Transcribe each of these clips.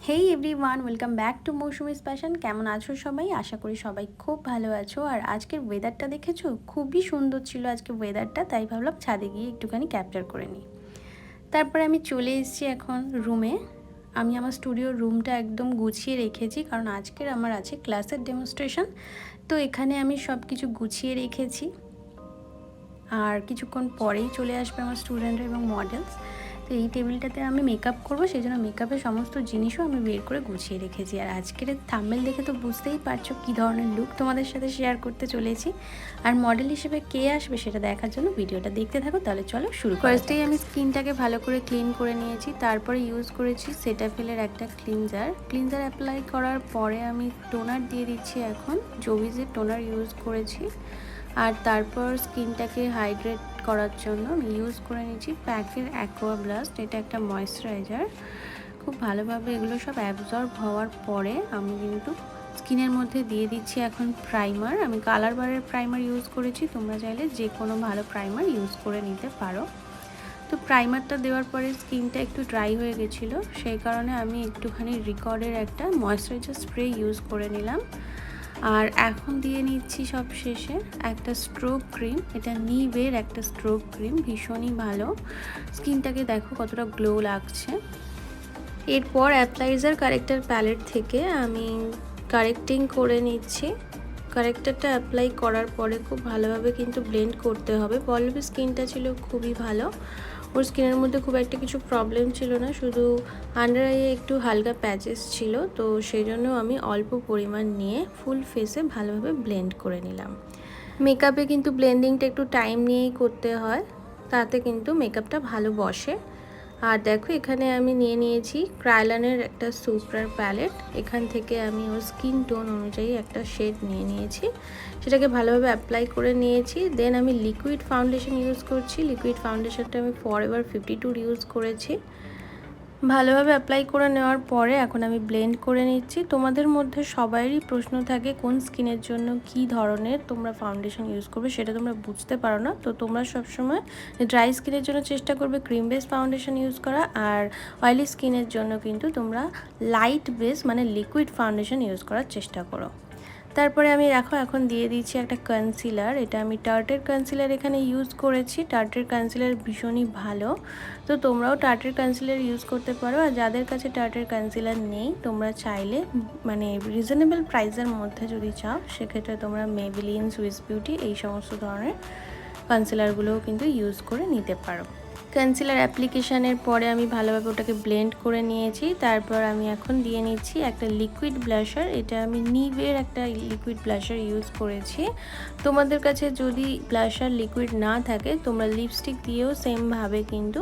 Hey everyone, welcome back to Mousumi's passion. কেমন আছো সবাই? আশা করি সবাই খুব ভালো আছো। আর আজকের ওয়েদারটা দেখেছো, খুবই সুন্দর ছিল আজকে ওয়েদারটা, তাই ভাবলাম ছাদে গিয়ে একটুখানি ক্যাপচার করে নিই। তারপরে আমি চলে এসেছি এখন রুমে। আমি আমার স্টুডিওর রুমটা একদম গুছিয়ে রেখেছি, কারণ আজকের আমার আছে ক্লাসের ডেমনস্ট্রেশন। তো এখানে আমি সব কিছু গুছিয়ে রেখেছি, আর কিছুক্ষণ পরেই চলে আসবে আমার স্টুডেন্টরা এবং মডেলস। তো এই টেবিলটাতে আমি মেকআপ করবো, সেই জন্য মেকআপের সমস্ত জিনিসও আমি বের করে গুছিয়ে রেখেছি। আর আজকের থাম্বনেল দেখে তো বুঝতেই পারছো কী ধরনের লুক তোমাদের সাথে শেয়ার করতে চলেছি। আর মডেল হিসেবে কে আসবে সেটা দেখার জন্য ভিডিওটা দেখতে থাকো। তাহলে চলো শুরু। ফার্স্টেই আমি স্কিনটাকে ভালো করে ক্লিন করে নিয়েছি, তারপরে ইউজ করেছি সেটাফিলের একটা ক্লিনজার অ্যাপ্লাই করার পরে আমি টোনার দিয়ে দিচ্ছি। এখন জোভিজের টোনার ইউজ করেছি। আর তারপর স্কিনটাকে হাইড্রেট করার জন্য আমি ইউজ করে নিচ্ছি প্যাকের অ্যাকোয়া ব্লাস্ট। এটা একটা ময়েশ্চারাইজার, খুব ভালোভাবে এগুলো সব অ্যাবজর্ব হওয়ার পরে আমি কিন্তু স্কিনের মধ্যে দিয়ে দিচ্ছি এখন প্রাইমার। আমি কালার বারের প্রাইমার ইউজ করেছি, তোমরা চাইলে যে কোনো ভালো প্রাইমার ইউজ করে নিতে পারো। তো প্রাইমারটা দেওয়ার পরে স্কিনটা একটু ড্রাই হয়ে গেছিলো, সেই কারণে আমি একটুখানি রিকর্ডের একটা ময়েশ্চারাইজার স্প্রে ইউজ করে নিলাম। আর এখন দিয়ে নিচ্ছি সব শেষে একটা স্ট্রোক ক্রিম। এটা নিভের একটা স্ট্রোক ক্রিম, ভীষণই ভালো। স্কিনটাকে দেখো কতটা গ্লো লাগছে। এরপর অ্যাপ্লাইজার কারেক্টার প্যালেট থেকে আমি কারেক্টিং করে নিচ্ছি। কারেক্টারটা অ্যাপ্লাই করার পরে খুব ভালোভাবে কিন্তু ব্লেন্ড করতে হবে। পল্লবীর স্কিনটা ছিল খুবই ভালো, ওর স্কিনের মধ্যে খুব একটা কিছু প্রবলেম ছিল না, শুধু আন্ডার আইয়ে একটু হালকা প্যাচেস ছিল। তো সেই জন্য আমি অল্প পরিমাণ নিয়ে ফুল ফেসে ভালোভাবে ব্লেন্ড করে নিলাম। মেকআপে কিন্তু ব্লেন্ডিংটা একটু টাইম নিয়েই করতে হয়, তাতে কিন্তু মেকআপটা ভালো বসে। আর দেখো এখানে আমি নিয়ে নিয়েছি ক্রাইলানের একটা সুপার প্যালেট। এখান থেকে আমি ওর স্কিন টোন অনুযায়ী একটা শেড নিয়ে নিয়েছি, সেটাকে ভালোভাবে অ্যাপ্লাই করে নিয়েছি। দেন আমি লিকুইড ফাউন্ডেশন ইউজ করছি। লিকুইড ফাউন্ডেশনটা আমি ফরএভার 52 ইউজ করেছি। ভালোভাবে অ্যাপ্লাই করে নেওয়ার পরে এখন আমি ব্লেন্ড করে নিচ্ছি। তোমাদের মধ্যে সবারই প্রশ্ন থাকে কোন স্কিনের জন্য কি ধরনের তোমরা ফাউন্ডেশন ইউজ করবে, সেটা তোমরা বুঝতে পারো না। তো তোমরা সবসময় ড্রাই স্কিনের জন্য চেষ্টা করবে ক্রিম বেস ফাউন্ডেশন ইউজ করা, আর অয়েলি স্কিনের জন্য কিন্তু তোমরা লাইট বেস মানে লিকুইড ফাউন্ডেশন ইউজ করার চেষ্টা করো। তারপরে আমি এখন দিয়ে দিচ্ছি একটা কনসিলার। এটা আমি টার্টের কনসিলার এখানে ইউজ করেছি। টার্টের কনসিলার ভীষণই ভালো, তো তোমরাও টার্টের কনসিলার ইউজ করতে পারো। আর যাদের কাছে টার্টের কনসিলার নেই, তোমরা চাইলে মানে রিজনেবল প্রাইসের মধ্যে যদি চাও, সেক্ষেত্রে তোমরা মেবেলিন, সুইস বিউটি এই সমস্ত ধরনের কনসিলারগুলোও কিন্তু ইউজ করে নিতে পারো। কনসিলার অ্যাপ্লিকেশানের পরে আমি ভালোভাবে ওটাকে ব্লেন্ড করে নিয়েছি। তারপর আমি এখন দিয়ে নিচ্ছি একটা লিকুইড ব্লাশার। এটা আমি নিভের একটা লিকুইড ব্লাশার ইউজ করেছি। তোমাদের কাছে যদি ব্লাশার লিকুইড না থাকে, তোমরা লিপস্টিক দিয়েও সেমভাবে কিন্তু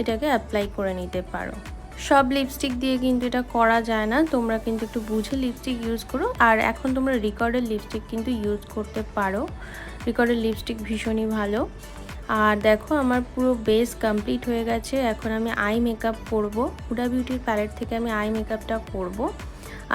এটাকে অ্যাপ্লাই করে নিতে পারো। সব লিপস্টিক দিয়ে কিন্তু এটা করা যায় না, তোমরা কিন্তু একটু বুঝে লিপস্টিক ইউজ করো। আর এখন তোমরা রিকর্ডের লিপস্টিক কিন্তু ইউজ করতে পারো, রিকর্ডের লিপস্টিক ভীষণই ভালো। আর দেখো আমার পুরো বেস কমপ্লিট হয়ে গেছে। এখন আমি আই মেকআপ করব, হুডা বিউটির প্যালেট থেকে আমি আই মেকআপটা করব।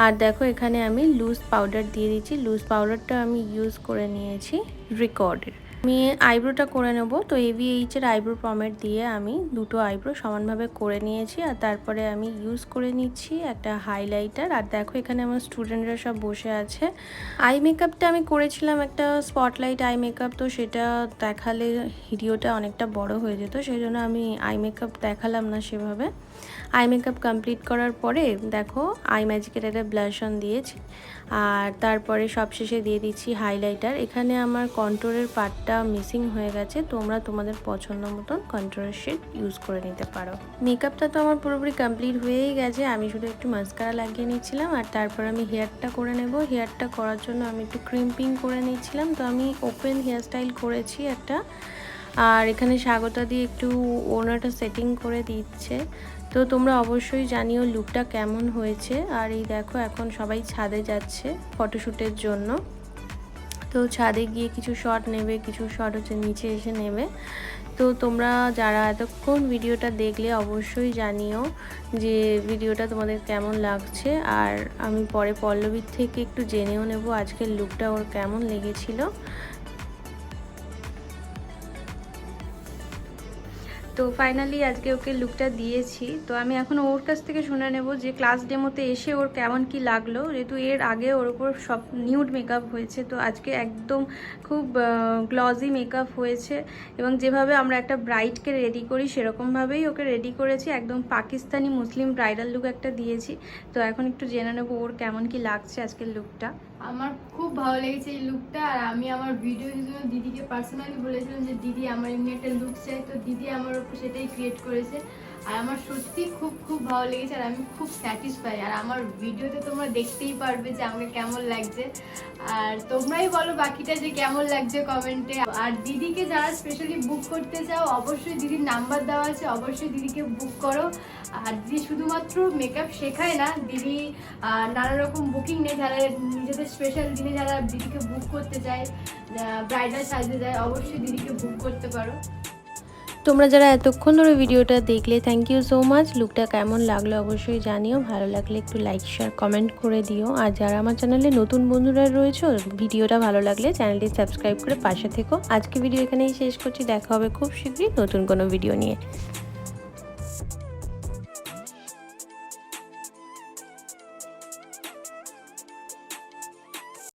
আর দেখো এখানে আমি লুজ পাউডার দিয়ে দিচ্ছি। লুজ পাউডারটা আমি ইউজ করে নিয়েছি রিকর্ডের। আমি আইব্রোটা করে নেব, তো এভিএইচের আইব্রো পমেড দিয়ে আমি দুটো আইব্রো সমানভাবে করে নিয়েছি। আর তারপরে আমি ইউজ করে নিচ্ছি একটা হাইলাইটার। আর দেখো এখানে আমার স্টুডেন্টরা সব বসে আছে। আই মেকআপটা আমি করেছিলাম একটা স্পটলাইট আই মেকআপ, তো সেটা দেখালে ভিডিওটা অনেকটা বড় হয়ে যেত, সেই জন্য আমি আই মেকআপ দেখালাম না সেভাবে। আই মেকআপ কমপ্লিট করার পরে দেখো আই ম্যাজিকের একটা ব্লাশ অন দিয়েছি। আর তারপরে সবশেষে দিয়ে দিচ্ছি হাইলাইটার। এখানে আমার কন্ট্রোরের পার্টটা মিসিং হয়ে গেছে, তোমরা তোমাদের পছন্দ মতন কন্ট্রোরের শেড ইউজ করে নিতে পারো। মেকআপটা তো আমার পুরোপুরি কমপ্লিট হয়েই গেছে, আমি শুধু একটু মাস্কারা লাগিয়ে নিচ্ছিলাম। আর তারপর আমি হেয়ারটা করে নেব। হেয়ারটা করার জন্য আমি একটু ক্রিম্পিং করে নিচ্ছিলাম। তো আমি ওপেন হেয়ারস্টাইল করেছি একটা, আর এখানে স্বাগতা দিয়ে একটু ওনাটা সেটিং করে দিচ্ছে। তো তোমরা অবশ্যই জানিও লুকটা কেমন হয়েছে। আর এই দেখো এখন সবাই ছাদে যাচ্ছে ফটোশ্যুটের জন্য। তো ছাদে গিয়ে কিছু শট নেবে, কিছু শট হচ্ছে নিচে এসে নেবে। তো তোমরা যারা এতক্ষণ ভিডিওটা দেখলে অবশ্যই জানিও যে ভিডিওটা তোমাদের কেমন লাগছে। আর আমি পরে পল্লবীর থেকে একটু জেনেও নেব আজকের লুকটা ওর কেমন লেগেছিল। তো তো ফাইনালি আজকে ওকে লুকটা দিয়েছি। তো আমি এখন ওর কাছ থেকে শুনে নেব যে ক্লাস ডেমোতে এসে ওর কেমন কি লাগলো, যেহেতু এর আগে ওর উপর সব নিউড মেকআপ হয়েছে। তো আজকে একদম খুব গ্লজি মেকআপ হয়েছে এবং যেভাবে আমরা একটা ব্রাইডকে রেডি করি সেরকমভাবেই ওকে রেডি করেছি, একদম পাকিস্তানি মুসলিম ব্রাইডাল লুক একটা দিয়েছি। তো এখন একটু জেনে নেবো ওর কেমন কি লাগছে আজকের লুকটা। আমার খুব ভালো লেগেছে এই লুকটা। আর আমি আমার ভিডিওর জন্য দিদিকে পার্সোনালি বলেছিলাম যে দিদি আমার এমনি একটা লুক চাই, তো দিদি আমার উপর সেটাই ক্রিয়েট করেছে। আর আমার সত্যি খুব খুব ভালো লেগেছে আর আমি খুব স্যাটিসফাই। আর আমার ভিডিওতে তোমরা দেখতেই পারবে যে আমাকে কেমন লাগছে, আর তোমরাই বলো বাকিটা যে কেমন লাগছে কমেন্টে। আর দিদিকে যারা স্পেশালি বুক করতে চাও অবশ্যই দিদির নাম্বার দেওয়া আছে, অবশ্যই দিদিকে বুক করো। আর দিদি শুধুমাত্র মেকআপ শেখায় না, দিদি নানা রকম বুকিং নেই। যারা নিজেদের স্পেশাল দিনে যারা দিদিকে বুক করতে চায়, ব্রাইডাল সাজতে যায়, অবশ্যই দিদিকে বুক করতে পারো। তোমরা যারা এতক্ষণ ধরে ভিডিওটা দেখলে থ্যাংক ইউ সো মাচ। লুকটা কেমন লাগলো অবশ্যই জানিও, ভালো লাগলে একটু লাইক শেয়ার কমেন্ট করে দিও। আর যারা আমার চ্যানেলে নতুন বন্ধুরা রয়েছে ভিডিওটা ভালো লাগলে চ্যানেলটি সাবস্ক্রাইব করে পাশে থেকো। আজকে ভিডিও এখানেই শেষ করছি, দেখা হবে খুব শীঘ্রই নতুন কোনো ভিডিও নিয়ে।